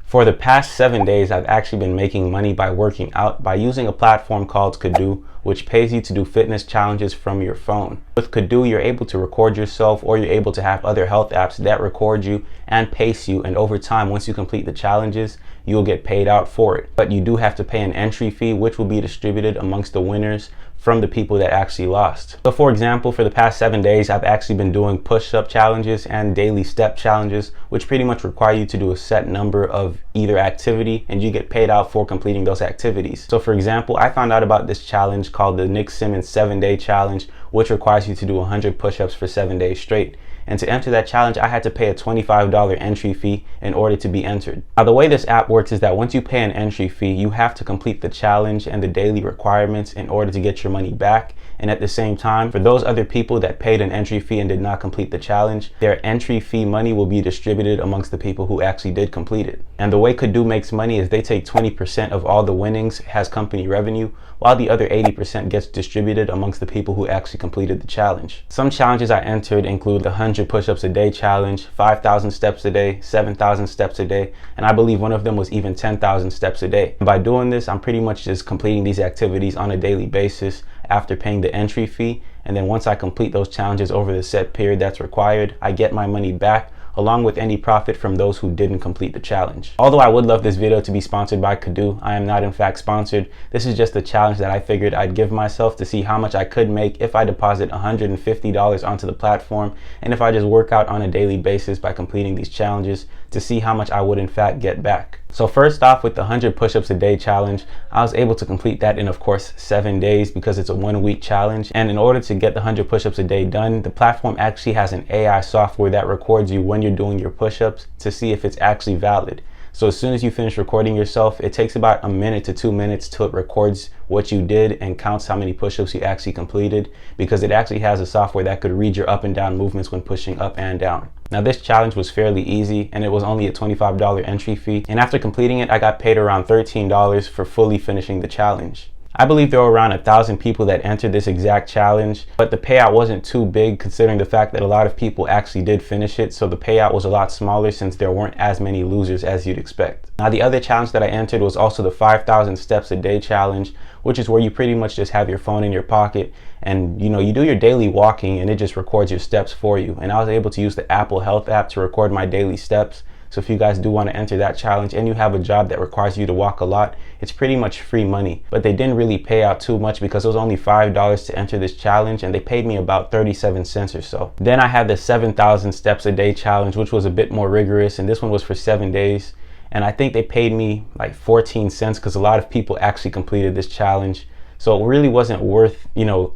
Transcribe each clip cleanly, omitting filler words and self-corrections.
For the past 7 days, I've actually been making money by working out by using a platform called Coinbase, which pays you to do fitness challenges from your phone. With Coinbase, you're able to record yourself, or you're able to have other health apps that record you and pace you. And over time, once you complete the challenges, you'll get paid out for it. But you do have to pay an entry fee, which will be distributed amongst the winners from the people that actually lost. So for example, for the past 7 days, I've actually been doing push-up challenges and daily step challenges, which pretty much require you to do a set number of either activity, and you get paid out for completing those activities. So for example, I found out about this challenge called the Nick Simmons 7-Day Challenge, which requires you to do 100 push-ups for 7 days straight. And to enter that challenge, I had to pay a $25 entry fee in order to be entered. Now, the way this app works is that once you pay an entry fee, you have to complete the challenge and the daily requirements in order to get your money back. And at the same time, for those other people that paid an entry fee and did not complete the challenge, their entry fee money will be distributed amongst the people who actually did complete it. And the way Coinbase makes money is they take 20% of all the winnings as company revenue, while the other 80% gets distributed amongst the people who actually completed the challenge. Some challenges I entered include the 100 push-ups a day challenge, 5,000 steps a day, 7,000 steps a day, and I believe one of them was even 10,000 steps a day. And by doing this, I'm pretty much just completing these activities on a daily basis after paying the entry fee. And then once I complete those challenges over the set period that's required, I get my money back, along with any profit from those who didn't complete the challenge. Although I would love this video to be sponsored by Coinbase, I am not in fact sponsored. This is just a challenge that I figured I'd give myself to see how much I could make if I deposit $150 onto the platform, and if I just work out on a daily basis by completing these challenges to see how much I would in fact get back. So first off, with the 100 push-ups a day challenge, I was able to complete that in, of course, 7 days because it's a 1-week challenge. And in order to get the 100 push-ups a day done, the platform actually has an AI software that records you when you're doing your push-ups to see if it's actually valid. So as soon as you finish recording yourself, it takes about a minute to 2 minutes till it records what you did and counts how many push-ups you actually completed, because it actually has a software that could read your up and down movements when pushing up and down. Now, this challenge was fairly easy, and it was only a $25 entry fee. And after completing it, I got paid around $13 for fully finishing the challenge. I believe there were around 1,000 people that entered this exact challenge, but the payout wasn't too big considering the fact that a lot of people actually did finish it, so the payout was a lot smaller since there weren't as many losers as you'd expect. Now, the other challenge that I entered was also the 5,000 steps a day challenge, which is where you pretty much just have your phone in your pocket and you do your daily walking and it just records your steps for you. And I was able to use the Apple Health app to record my daily steps. So if you guys do want to enter that challenge and you have a job that requires you to walk a lot, it's pretty much free money. But they didn't really pay out too much because it was only $5 to enter this challenge, and they paid me about 37 cents or so. Then I had the 7,000 steps a day challenge, which was a bit more rigorous, and this one was for 7 days. And I think they paid me like 14 cents because a lot of people actually completed this challenge. So it really wasn't worth,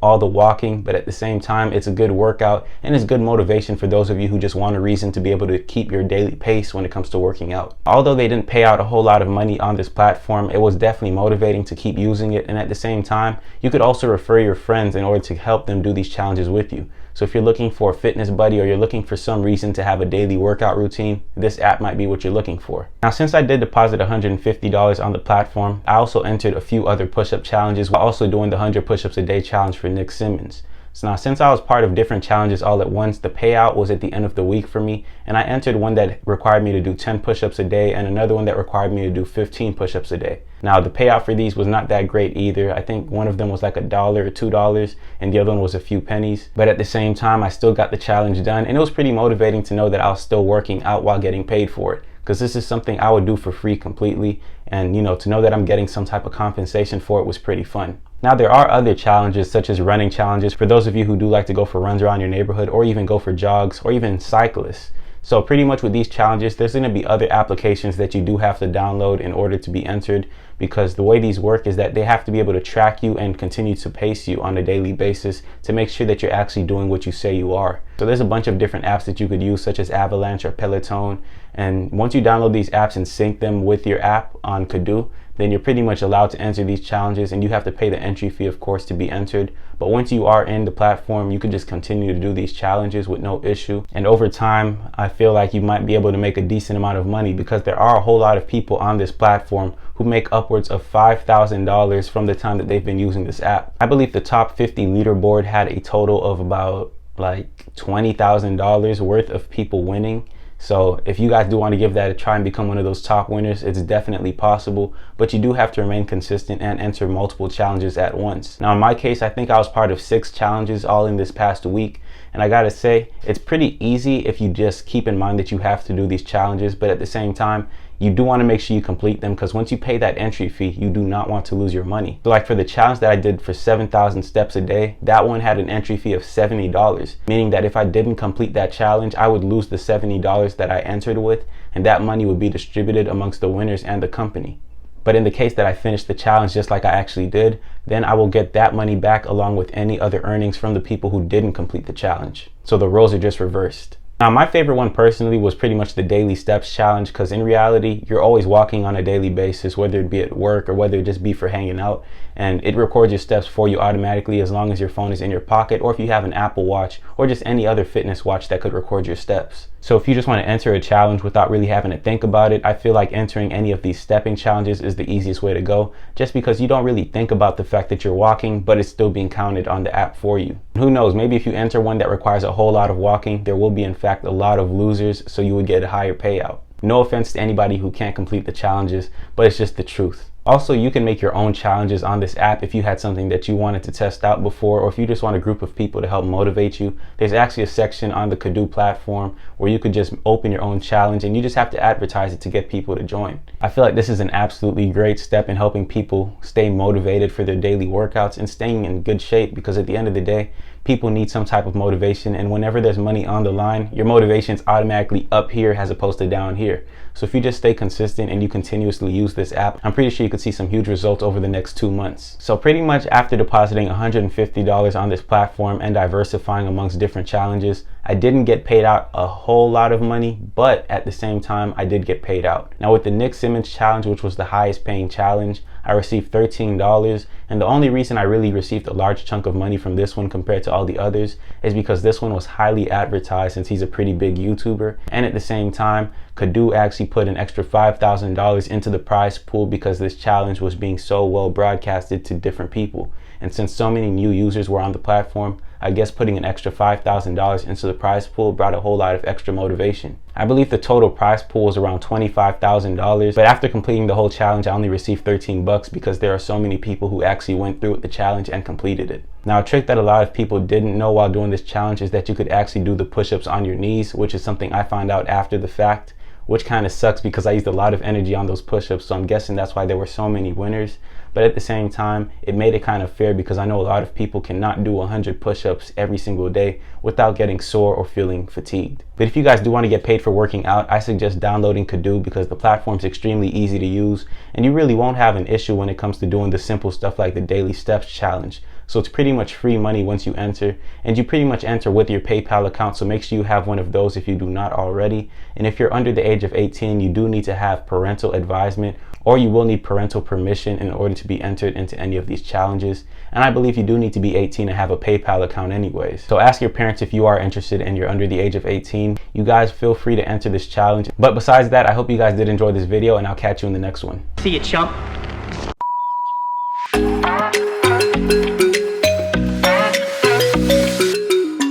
all the walking, but at the same time, it's a good workout and it's good motivation for those of you who just want a reason to be able to keep your daily pace when it comes to working out. Although they didn't pay out a whole lot of money on this platform, it was definitely motivating to keep using it. And at the same time, you could also refer your friends in order to help them do these challenges with you. So if you're looking for a fitness buddy or you're looking for some reason to have a daily workout routine, this app might be what you're looking for. Now, since I did deposit $150 on the platform, I also entered a few other push-up challenges while also doing the 100 push-ups a day challenge for Nick Simmons. So now, since I was part of different challenges all at once, the payout was at the end of the week for me, and I entered one that required me to do 10 push-ups a day and another one that required me to do 15 push-ups a day. Now, the payout for these was not that great either. I think one of them was like $1 or $2 and the other one was a few pennies. But at the same time, I still got the challenge done, and it was pretty motivating to know that I was still working out while getting paid for it, because this is something I would do for free completely. And to know that I'm getting some type of compensation for it was pretty fun. Now, there are other challenges such as running challenges for those of you who do like to go for runs around your neighborhood or even go for jogs or even cyclists. So pretty much with these challenges, there's going to be other applications that you do have to download in order to be entered, because the way these work is that they have to be able to track you and continue to pace you on a daily basis to make sure that you're actually doing what you say you are. So there's a bunch of different apps that you could use, such as Avalanche or Peloton. And once you download these apps and sync them with your app on Coinbase, then you're pretty much allowed to enter these challenges, and you have to pay the entry fee, of course, to be entered. But once you are in the platform, you can just continue to do these challenges with no issue. And over time, I feel like you might be able to make a decent amount of money, because there are a whole lot of people on this platform who make upwards of $5,000 from the time that they've been using this app. I believe the top 50 leaderboard had a total of about like $20,000 worth of people winning. So if you guys do want to give that a try and become one of those top winners, it's definitely possible, but you do have to remain consistent and enter multiple challenges at once. Now in my case, I think I was part of 6 challenges all in this past week, and I gotta say, it's pretty easy if you just keep in mind that you have to do these challenges, but at the same time, you do want to make sure you complete them, because once you pay that entry fee, you do not want to lose your money. So like for the challenge that I did for 7,000 steps a day, that one had an entry fee of $70, meaning that if I didn't complete that challenge, I would lose the $70 that I entered with, and that money would be distributed amongst the winners and the company. But in the case that I finished the challenge just like I actually did, then I will get that money back along with any other earnings from the people who didn't complete the challenge. So the roles are just reversed. Now my favorite one personally was pretty much the daily steps challenge, because in reality, you're always walking on a daily basis, whether it be at work or whether it just be for hanging out, and it records your steps for you automatically as long as your phone is in your pocket, or if you have an Apple Watch or just any other fitness watch that could record your steps. So if you just want to enter a challenge without really having to think about it, I feel like entering any of these stepping challenges is the easiest way to go, just because you don't really think about the fact that you're walking, but it's still being counted on the app for you. Who knows, maybe if you enter one that requires a whole lot of walking, there will be in fact a lot of losers, so you would get a higher payout. No offense to anybody who can't complete the challenges, but it's just the truth. Also, you can make your own challenges on this app if you had something that you wanted to test out before, or if you just want a group of people to help motivate you. There's actually a section on the Coinbase platform where you could just open your own challenge, and you just have to advertise it to get people to join. I feel like this is an absolutely great step in helping people stay motivated for their daily workouts and staying in good shape, because at the end of the day, people need some type of motivation, and whenever there's money on the line, your motivation is automatically up here as opposed to down here. So if you just stay consistent and you continuously use this app, I'm pretty sure you could see some huge results over the next 2 months. So pretty much after depositing $150 on this platform and diversifying amongst different challenges, I didn't get paid out a whole lot of money, but at the same time, I did get paid out. Now with the Nick Simmons challenge, which was the highest paying challenge, I received $13, and the only reason I really received a large chunk of money from this one compared to all the others is because this one was highly advertised, since he's a pretty big YouTuber, and at the same time, Coinbase actually put an extra $5,000 into the prize pool because this challenge was being so well broadcasted to different people. And since so many new users were on the platform, I guess putting an extra $5,000 into the prize pool brought a whole lot of extra motivation. I believe the total prize pool was around $25,000, but after completing the whole challenge, I only received $13 because there are so many people who actually went through with the challenge and completed it. Now, a trick that a lot of people didn't know while doing this challenge is that you could actually do the push-ups on your knees, which is something I found out after the fact, which kind of sucks because I used a lot of energy on those push-ups, so I'm guessing that's why there were so many winners. But at the same time, it made it kind of fair because I know a lot of people cannot do 100 push-ups every single day without getting sore or feeling fatigued. But if you guys do want to get paid for working out, I suggest downloading Coinbase because the platform is extremely easy to use, and you really won't have an issue when it comes to doing the simple stuff like the daily steps challenge. So it's pretty much free money once you enter, and you pretty much enter with your PayPal account, so make sure you have one of those if you do not already. And if you're under the age of 18, you do need to have parental advisement, or you will need parental permission in order to be entered into any of these challenges. And I believe you do need to be 18 and have a PayPal account anyways. So ask your parents if you are interested and you're under the age of 18. You guys feel free to enter this challenge. But besides that, I hope you guys did enjoy this video, and I'll catch you in the next one. See you, chump.